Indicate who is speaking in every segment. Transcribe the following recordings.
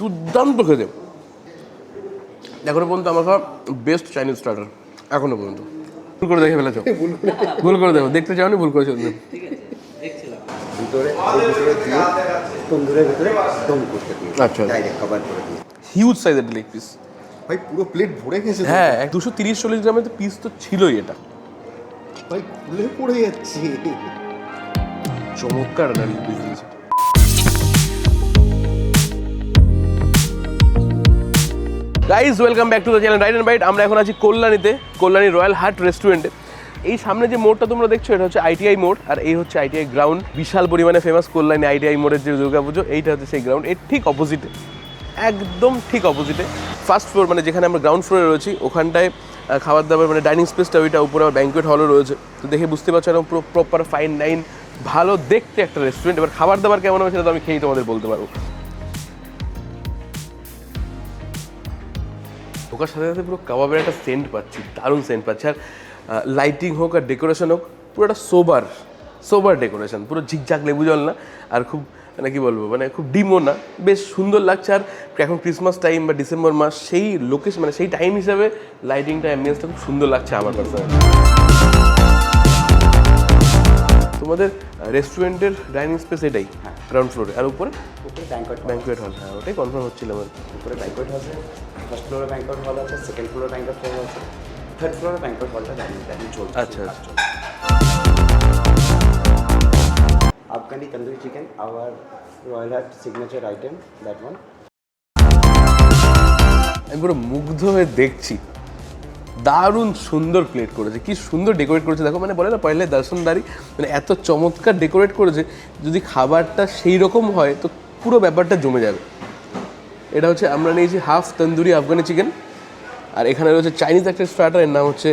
Speaker 1: দুর্দান্ত খেতে। এখনো পর্যন্ত আমার খাওয়া বেস্ট চাইনিজ স্টার্টার এখনো পর্যন্ত। ভুল করে দেখে ফেলেছো, ভুল করে দেখো, দেখতে চাওনি, ভুল করেছো।
Speaker 2: ভিতরে দিয়ে তন্দুরের ভিতরে দম করতে দিয়ে
Speaker 1: আচ্ছা,
Speaker 2: ডাইরেক্ট কভার করে দিয়ে
Speaker 1: হিউজ সাইজের লেগ পিস।
Speaker 2: ভাই পুরো প্লেট ভরে গেছে।
Speaker 1: হ্যাঁ, 230-40 গ্রামের তো পিস তো ছিলই। এটা
Speaker 2: ভাই ফুলে পড়ে যাচ্ছে।
Speaker 1: চমৎকার একটা লেগ পিস দিয়েছে। Guys welcome back to the channel right and bite. আমরা এখন আছি কল্যাণীতে, কল্যাণী রয়্যাল হাট রেস্টুরেন্টে। এই সামনে যে মোড়টা তোমরা দেখছো এটা হচ্ছে আইটিআই মোড়, আর এই হচ্ছে আইটিআই গ্রাউন্ড। বিশাল পরিমাণে ফেমাস কল্যাণী আইটিআই মোড়ের যে দুর্গাপুজো, এইটা হচ্ছে সেই গ্রাউন্ড। এর ঠিক অপোজিটে, একদম ঠিক অপোজিটে ফার্স্ট ফ্লোর, মানে যেখানে আমরা গ্রাউন্ড ফ্লোরে রয়েছি ওখানটায় খাবার দাবার মানে ডাইনিং স্পেসটা ওইটা, উপরে আবার ব্যাঙ্কুয়েট হলও রয়েছে। তো দেখে বুঝতে পারছো এরকম পুরো প্রপার ফাইন ডাইন ভালো দেখতে একটা রেস্টুরেন্ট। এবার খাবার দাবার কেমন হবে সেটা তো আমি খেয়েই তোমাদের বলতে পারবো। ওখার সাথে সাথে পুরো কাবাবের একটা সেন্ট পাচ্ছি, দারুণ সেন্ট পাচ্ছি। আর লাইটিং হোক আর ডেকোরেশন হোক, পুরো একটা সোবার ডেকোরেশন, পুরো ঝিকঝাক লেবু জল না, আর খুব মানে কী বলবো, মানে খুব ডিমও না, বেশ সুন্দর লাগছে। আর এখন ক্রিসমাস টাইম বা ডিসেম্বর মাস, সেই লোকেশন মানে সেই টাইম হিসাবে লাইটিংটা অ্যাম্বিয়েন্সটা খুব সুন্দর লাগছে আমার পার্সোনালি। তোমাদের রেস্টুরেন্টের ডাইনিং স্পেস এটাই গ্রাউন্ড ফ্লোরে, আর উপরে ব্যাঙ্কুয়েট হল। হ্যাঁ, ওটাই কনফার্ম হচ্ছিল আমার।
Speaker 2: উপরে ব্যাঙ্কুয়েট হল আছে, ফার্স্ট ফ্লোরে ব্যাঙ্কুয়েট হল আছে, সেকেন্ড ফ্লোরে ব্যাঙ্কুয়েট হল আছে, থার্ড ফ্লোরে ব্যাঙ্কুয়েট হলটা ডাইনিং চলছে।
Speaker 1: আচ্ছা।
Speaker 2: Afghani tandoori chicken, our royal hut signature item, that one.
Speaker 1: আমি পুরো মুগ্ধ হয়ে দেখছি, দারুণ সুন্দর প্লেট করেছে, কি সুন্দর ডেকোরেট করেছে দেখো। মানে বলে না পয়লে দর্শনদারি, মানে এত চমৎকার ডেকোরেট করেছে। যদি খাবারটা সেই রকম হয় তো পুরো ব্যাপারটা জমে যাবে। এটা হচ্ছে আমরা নিয়েছি হাফ তন্দুরি আফগানি চিকেন, আর এখানে রয়েছে চাইনিজ একটা স্টার্টার, এর নাম হচ্ছে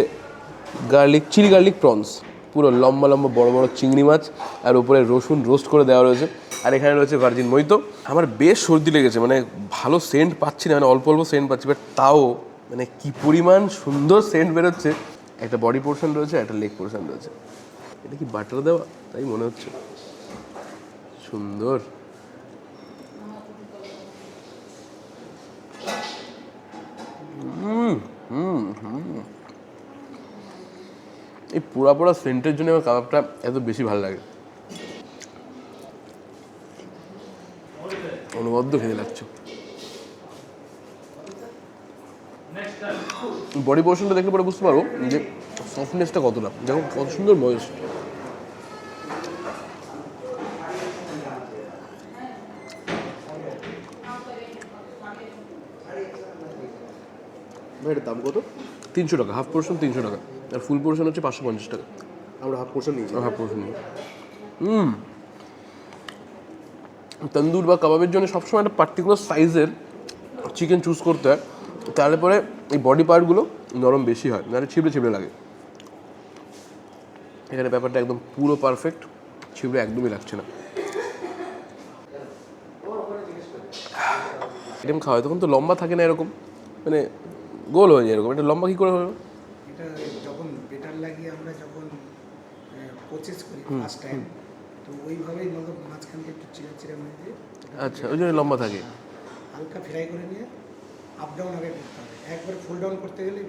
Speaker 1: চিলি গার্লিক প্রনস। পুরো লম্বা লম্বা বড় বড় চিংড়ি মাছ, আর উপরে রসুন রোস্ট করে দেওয়া রয়েছে। আর এখানে রয়েছে ভার্জিন মইতো। আমার বেশ সর্দি লেগেছে, মানে ভালো সেন্ট পাচ্ছি না, মানে অল্প অল্প সেন্ট পাচ্ছি, বাট তাও মানে কি পরিমাণ সুন্দর সেন্ট বেরোচ্ছে। একটা বডি পোর্শন রয়েছে, একটা লেগ পোর্শন রয়েছে। এটা কি বাটার দেওয়া তাই মনে হচ্ছে, সুন্দর। এই পোড়া সেন্টের জন্য আমার কাবাবটা এত বেশি ভালো লাগে, অনবদ্য খেতে লাগছে। বডি পোর্শনটা দেখলে পরে বুঝতে পারবো যে সফটনেসটা কতটা, দেখো কত সুন্দর ময়েস্ট।
Speaker 2: এটার দাম কত?
Speaker 1: 300 টাকা হাফ পোর্শন, 300 টাকা। আর ফুল পোর্শন হচ্ছে 550 টাকা।
Speaker 2: আমরা হাফ পোর্শন নিয়েছি।
Speaker 1: হাফ পোর্শন নিই। তন্দুর বা কাবাবের জন্য সবসময় একটা পার্টিকুলার সাইজের চিকেন চুজ করতে হয়, তাহলে পরে এই বডি পার্টগুলো নরম বেশি হয়, নাহলে ছিবড়ে লাগে। এখানে ব্যাপারটা একদম পুরো পারফেক্ট, ছিবড়ে একদমই লাগছে না। আইটেম খাওয়া হয় তখন তো লম্বা থাকে না এরকম, মানে গোল হয়ে যায় এরকম। এটা লম্বা কী করে হবে?
Speaker 3: এটা যখন বেটার লাগিয়ে আমরা যখন প্রসেস করি ফার্স্ট টাইম, তো ওইভাবেই মাঝখান থেকে একটু চিরা মেরে দিয়ে
Speaker 1: আচ্ছা, ওই জন্য লম্বা থাকে।
Speaker 3: হালকা ফ্রাই করে নিয়ে আপ ডাউন আগে করতে হবে, একবার ফুল ডাউন করতে গেলে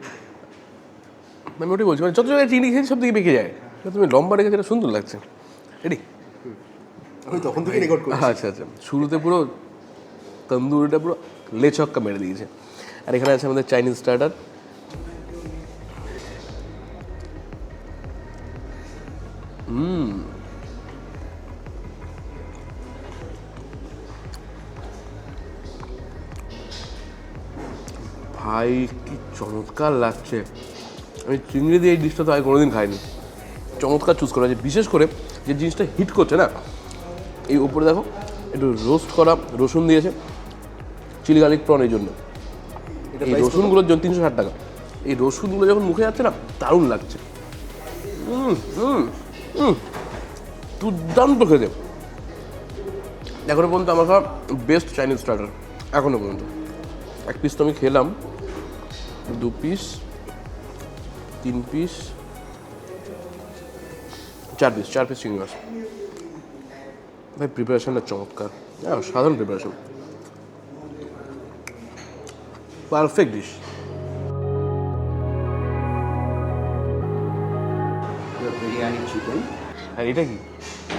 Speaker 1: আমি ওটাই বলছি, মানে যত জায়গায় চিনি খেয়েছি সব দিকে বেঁকে যায়। তুমি লম্বা রেখে যেটা সুন্দর লাগছে। রেডি?
Speaker 2: আমি তখন থেকে রেকর্ড করি।
Speaker 1: আচ্ছা, শুরুতে পুরো তন্দুরিটা পুরো লেচক্কা মেরে দিয়েছে। আর এখানে আছে আমাদের চাইনিজ স্টার্টার। ভাই কি চমৎকার লাগছে। আমি চিংড়ি দিয়ে এই ডিশটা তো আগে কোনোদিন খাইনি। চমৎকার চুজ করা আছে, বিশেষ করে যে জিনিসটা হিট করছে না, এই উপরে দেখো একটু রোস্ট করা রসুন দিয়েছে, চিলি গার্লিক প্রন। এই জন্য এই রসুনগুলোর জন্য 360 টাকা। এই রসুনগুলো যখন মুখে যাচ্ছে না, দারুণ লাগছে। দুর্দান্ত খেতে। এখনো পর্যন্ত আমার খাওয়া বেস্ট চাইনিজ স্টার্টার এখনো পর্যন্ত। এক পিস তো আমি খেলাম, 2 পিস, 3 পিস, 4 পিস চিংড়ি মাছ। ভাই প্রিপারেশনটা চমৎকার, হ্যাঁ সাধারণ preparation. Perfect dish.
Speaker 2: Biryani chicken,
Speaker 1: আর এটা কি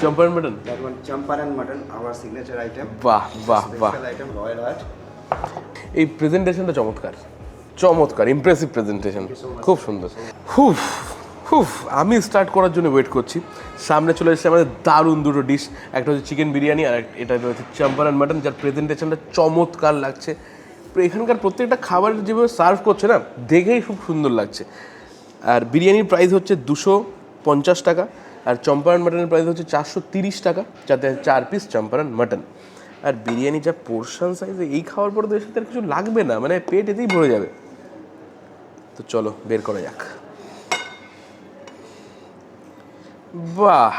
Speaker 1: Champaran mutton?
Speaker 2: that one champaran mutton, our signature item.
Speaker 1: বাহ বাহ বাহ,
Speaker 2: Special item, royal heart.
Speaker 1: এই প্রেজেন্টেশনটা চমৎকার, চমৎকার, ইমপ্রেসিভ প্রেজেন্টেশন, খুব সুন্দর। হুফ হুফ, আমি স্টার্ট করার জন্য ওয়েট করছি। সামনে চলে এসেছে আমাদের দারুণ দুটো ডিশ, একটা হচ্ছে চিকেন বিরিয়ানি আর এটা রয়েছে চাম্পারান মাটন, যার প্রেজেন্টেশনটা চমৎকার লাগছে। এখানকার প্রত্যেকটা খাবার যেভাবে সার্ভ করছে না, দেখেই খুব সুন্দর লাগছে। আর বিরিয়ানির প্রাইস হচ্ছে 250 টাকা, আর চম্পারান মাটনের প্রাইস হচ্ছে 430 টাকা, যাতে 4 পিস চম্পারান মাটন। আর বিরিয়ানি যা পোর্শন সাইজে, এই খাওয়ার পরে তো এর সাথে আর কিছু লাগবে না, মানে পেট এতেই ভরে যাবে। তো চলো বের করা যাক। বাহ,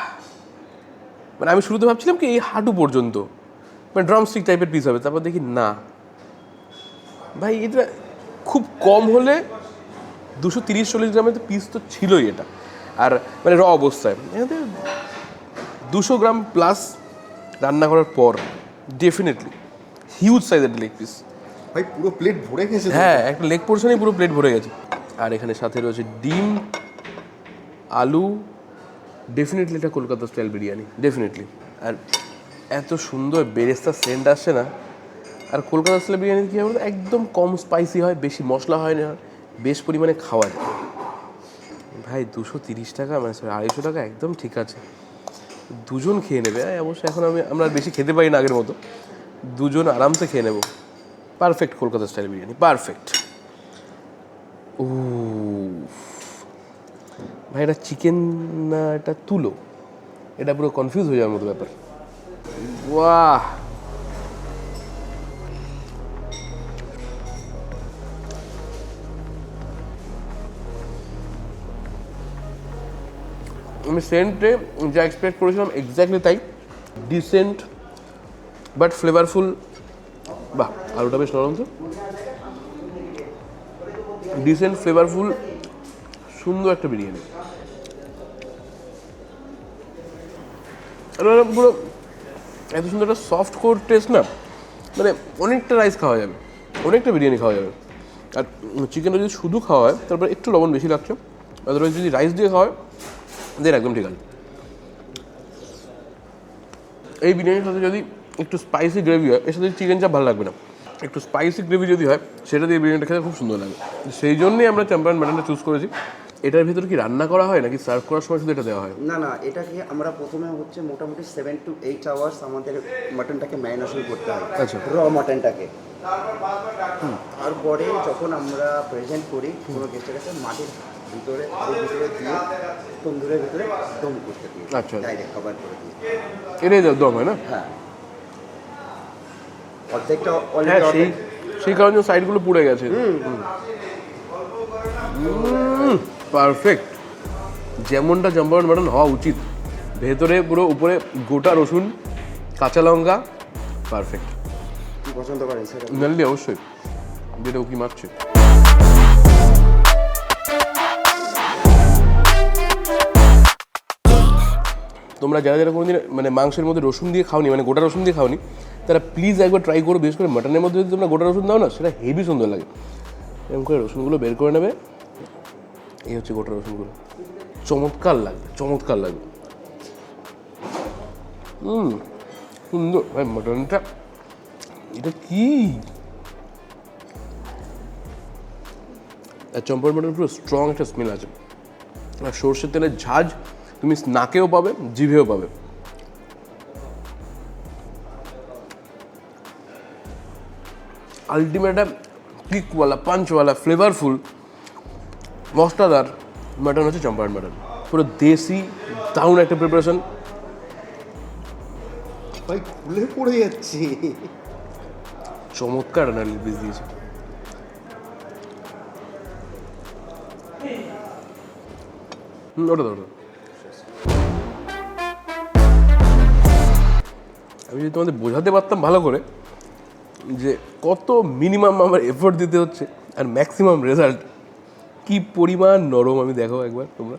Speaker 1: মানে আমি শুরুতে ভাবছিলাম কি এই হাঁটু পর্যন্ত, মানে ড্রামস্টিক টাইপের পিস হবে, তারপর দেখি না ভাই, এটা খুব কম হলে 230-40 গ্রামের তো পিস তো ছিলই এটা, আর মানে র অবস্থায় এতে 200 গ্রাম প্লাস রান্না করার পর ডেফিনেটলি হিউজ সাইজের লেগ পিস।
Speaker 4: ভাই পুরো প্লেট ভরে গেছে তো।
Speaker 1: হ্যাঁ, একটা লেগ পোর্শনেই পুরো প্লেট ভরে গেছে। আর এখানে সাথে রয়েছে ডিম, আলু, ডেফিনেটলি এটা কলকাতা স্টাইল বিরিয়ানি, ডেফিনেটলি। আর এত সুন্দর বেরেস্তা সেন্ট আসছে না। আর কলকাতা স্টাইল বিরিয়ানি কী হবে, একদম কম স্পাইসি হয়, বেশি মশলা হয় না, বেশ পরিমাণে খাওয়া যায়। ভাই 230 টাকা, মানে 250 টাকা একদম ঠিক আছে, দুজন খেয়ে নেবে। অবশ্যই এখন আমরা আর বেশি খেতে পারি না আগের মতো, দুজন আরামসে খেয়ে নেব। Perfect Kolkata style biryani, perfect. ও ভাই, এটা চিকেন না এটা তুলো, এটা পুরো কনফিউজ হয়ে যাওয়ার মতো ব্যাপার। বাহ, আমি সেন্টে যা এক্সপেক্ট করেছিলাম এক্স্যাক্টলি তাই, ডিসেন্ট বাট ফ্লেভারফুল। বাহ, আলুটা বেশ নরম তো, ডিসেন্ট ফ্লেভারফুল, সুন্দর একটা বিরিয়ানি। পুরো এত সুন্দর একটা সফট কোর টেস্ট না, মানে অনেকটা রাইস খাওয়া যাবে, অনেকটা বিরিয়ানি খাওয়া যাবে। আর চিকেনটা যদি শুধু খাওয়া হয় তারপর একটু লবণ বেশি লাগছে, আদারওয়াইজ যদি রাইস দিয়ে খাওয়া হয় দেন একদম ঠিক আছে। এই বিরিয়ানির সাথে যদি একটু স্পাইসি গ্রেভি হয়, এর সাথে চিকেন চাপ ভালো লাগবে না, একটু স্পাইসি গ্রেভি যদি হয় সেটা দিয়ে বিরিয়ানিটা খেতে খুব সুন্দর লাগে। সেই জন্যই আমরা চাম্পারান মাটনটা চুজ করেছি। এটার ভিতরে কি রান্না করা হয় নাকি সার্ভ করার সময় শুধু এটা দেওয়া হয়?
Speaker 2: না না, এটাকে আমরা প্রথমে হচ্ছে মোটামুটি 7 to 8 আওয়ার্স আমাদের মাটনটাকে ম্যারিনেশন করতে হয়,
Speaker 1: আচ্ছা।
Speaker 2: র মাটনটাকে। তারপরে যখন আমরা প্রেজেন্ট করি কোনো গেস্টের কাছে, মাটির ভিতরে দিয়ে তন্দুরের ভিতরে দম করতে দিই,
Speaker 1: আচ্ছা।
Speaker 2: ডাইরেক্ট কভার করে দিই।
Speaker 1: এটাই দম হয় না?
Speaker 2: হ্যাঁ, অর্ধেকটা
Speaker 1: হ্যাঁ,
Speaker 2: অলরেডি
Speaker 1: সেই কারণে সাইডগুলো পুড়ে গেছে। পারফেক্ট, যেমনটা চাম্পারান মাটন হওয়া উচিত, ভেতরে পুরো, উপরে গোটা রসুন, কাঁচা লঙ্কা, পারফেক্ট।
Speaker 2: কি পছন্দ করেন সেটা
Speaker 1: নালি অবশ্যই, যেটা উকি মারছে। তোমরা যারা যারা কোনোদিন মানে মাংসের মধ্যে রসুন দিয়ে খাওনি, মানে গোটা রসুন দিয়ে খাওনি, তারা প্লিজ একবার ট্রাই করো। বিশেষ করে মাটনের মধ্যে যদি তোমরা গোটা রসুন দাও না, সেটা হেভি সুন্দর লাগে। এরকম করে রসুনগুলো বের করে নেবে, এই হচ্ছে গোটা রসুনগুলো, চমৎকার লাগবে, চমৎকার লাগবে। সুন্দর ভাই মাটনটা, এটা কি চম্পারান মাটন, পুরো স্ট্রং একটা স্মেল আছে। আর সর্ষের তেলের ঝাঁজ তুমি নাকেও পাবে, জিভেও পাবে। আলটিমেট কিকওয়ালা, পাঞ্চওয়ালা, ফ্লেভারফুল, মশলাদার মাটন হচ্ছে চম্পারান মাটন। পুরো দেশি দারুণ একটা প্রিপারেশন।
Speaker 4: ভাই খুলে পড়ে যাচ্ছে।
Speaker 1: চমৎকার রান্নার পিস দিয়েছে। ওটা দাও, আমি যদি তোমাদের বোঝাতে পারতাম ভালো করে যে কত মিনিমাম আমার এফোর্ট দিতে হচ্ছে আর ম্যাক্সিমাম রেজাল্ট কি পরিমাণ নরম, আমি দেখো একবার তোমরা।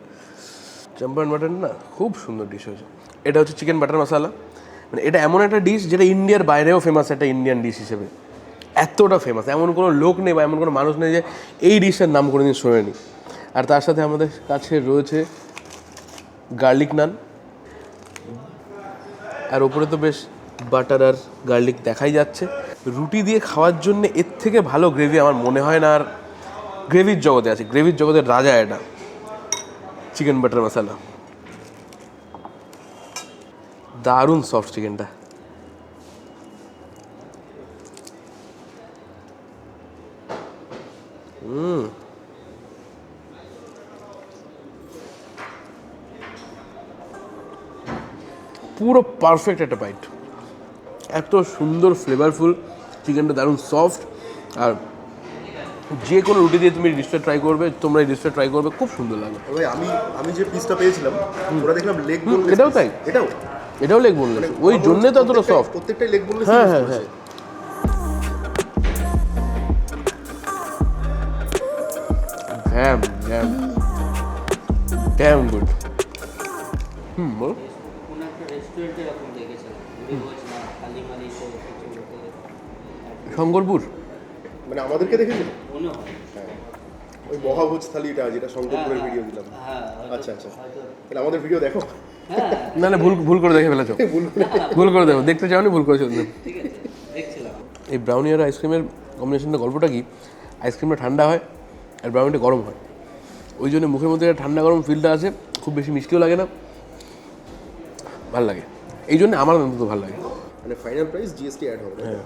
Speaker 1: চাম্পারান মাটন না খুব সুন্দর ডিশ হয়েছে। এটা হচ্ছে চিকেন বাটার মশলা, মানে এটা এমন একটা ডিশ যেটা ইন্ডিয়ার বাইরেও ফেমাস একটা ইন্ডিয়ান ডিশ হিসেবে। এতটা ফেমাস, এমন কোনো লোক নেই বা এমন কোনো মানুষ নেই যে এই ডিশের নাম কোনোদিন শোনেনি। আর তার সাথে আমাদের কাছে রয়েছে গার্লিক নান, আর ওপরে তো বেশ বাটার আর গার্লিক দেখাই যাচ্ছে। রুটি দিয়ে খাওয়ার জন্য এর থেকে ভালো গ্রেভি আমার মনে হয় না আর গ্রেভির জগতে আছে, গ্রেভির জগতের রাজা এটা চিকেন বাটার মশলা। দারুণ সফট চিকেনটা। পুরো পারফেক্ট একটা বাইট, এত সুন্দর ফ্লেভারফুল চিকেনটা, দারুণ সফট। আর যে কোনো রুটি দিয়ে তুমি ডিশটা ট্রাই করবে, তোমরা এই ডিশটা ট্রাই করবে, খুব সুন্দর লাগবে।
Speaker 4: ভাই আমি যে পিসটা পেয়েছিলাম ওরা দেখলাম লেগ বোনলেস।
Speaker 1: এটাও তাই, এটাও লেগ বোনলেস, ওই জন্যে তো এতটা সফট।
Speaker 4: প্রত্যেকটাই লেগ বোনলেস।
Speaker 1: হ্যাঁ হ্যাঁ হ্যাঁ, ড্যাম গুড। বল।
Speaker 5: কোনো একটা রেস্টুরেন্টে এরকম দেখেছিলাম, বলছিলাম কালীবাড়িতে কিছু লোকে
Speaker 1: শঙ্করপুর
Speaker 4: মানে আমাদেরকে দেখেছিল
Speaker 5: মনে হয়।
Speaker 4: ওই মহাভোজ থালিটা যেটা শঙ্করপুরের ভিডিও দিলাম।
Speaker 5: হ্যাঁ
Speaker 4: আচ্ছা আচ্ছা, তাহলে আমাদের ভিডিও দেখো।
Speaker 5: হ্যাঁ
Speaker 1: না না, ভুল করে দেখে ফেলেছো, ভুল করে দেখো, দেখতে চাও নি, ভুল করেছো।
Speaker 5: ঠিক আছে, দেখছিলাম।
Speaker 1: এই ব্রাউনি আর আইসক্রিমের কম্বিনেশনটা, গল্পটা কি, আইসক্রিমটা ঠান্ডা হয় আর ব্রাউনিটা গরম হয়, ওই জন্য মুখের মধ্যে একটা ঠান্ডা গরম ফিলটা আছে, খুব বেশি মিষ্টিও লাগে না, ভালো লাগে, এই জন্য আমার অন্তত ভালো লাগে।
Speaker 4: মানে ফাইনাল প্রাইস জিএসটি অ্যাড হবে।
Speaker 1: হ্যাঁ,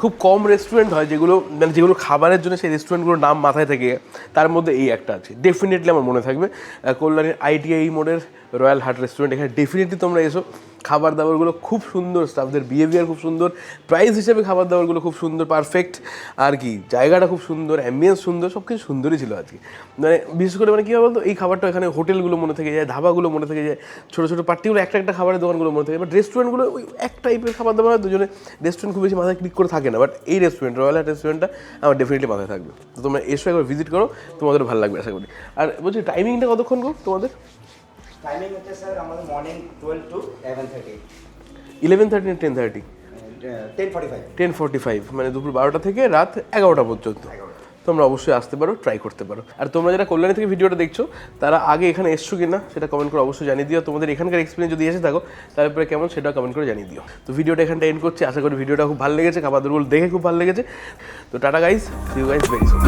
Speaker 1: খুব কম রেস্টুরেন্ট হয় যেগুলো, মানে যেগুলো খাবারের জন্য সেই রেস্টুরেন্টগুলোর নাম মাথায় থেকে, তার মধ্যে এই একটা আছে, ডেফিনেটলি আমার মনে থাকবে। কল্যাণীর ITI মোড়ের রয়্যাল হার্ট রেস্টুরেন্ট, এখানে ডেফিনেটলি তোমরা এসো। খাবার দাবারগুলো খুব সুন্দর, স্টাফদের বিহেভিয়ার খুব সুন্দর, প্রাইস হিসেবে খাবার দাবারগুলো খুব সুন্দর, পারফেক্ট। আর কি জায়গাটা খুব সুন্দর, অ্যাম্বিয়েন্স সুন্দর, সব কিছু সুন্দরই ছিল আজকে। মানে বিশেষ করে মানে কী হবে বলতো, এই খাবারটা এখানে হোটেলগুলো মনে থেকে যায়, ধাবাগুলো মনে থেকে যায়, ছোটো ছোটো পার্টিকুলার একটা খাবারের দোকানগুলো মনে থেকে যায়, বাট রেস্টুরেন্টগুলো ওই এক টাইপের খাবার দাবার হয়, দুজনে রেস্টুরেন্ট খুব বেশি মাথায় ক্লিক করে থাকে না, বাট এই রেস্টুরেন্ট রয়্যাল হার্ট রেস্টুরেন্টটা আমার ডেফিনেটলি মাথায় থাকবে। তো তোমরা এসো, একবার ভিজিট করো, তোমাদের ভালো লাগবে আশা করি। আর বলছি টাইমিংটা কতক্ষণ গো তোমাদের?
Speaker 2: টাইমিং হচ্ছে স্যার আমাদের মর্নিং 12 to 11:30,
Speaker 1: 11:30 না 10:30?
Speaker 2: 10:45।
Speaker 1: 10:45, মানে দুপুর 12টা থেকে রাত 11টা পর্যন্ত। তোমরা অবশ্যই আসতে পারো, ট্রাই করতে পারো। আর তোমরা যারা কল্যাণী থেকে ভিডিওটা দেখছো, তারা আগে এখানে এসছো কিনা সেটা কমেন্ট করে অবশ্যই জানিয়ে দিও। তোমাদের এখানকার এক্সপিরিয়েন্স যদি এসে থাকো, তারপরে কেমন সেটাও কমেন্ট করে জানিয়ে দিও। তো ভিডিওটা এখানটা এন্ড করছি, আশা করি ভিডিওটা খুব ভালো লেগেছে, খাবার দাবারগুলো দেখে খুব ভালো লেগেছে। তো tata guys, see you guys very soon.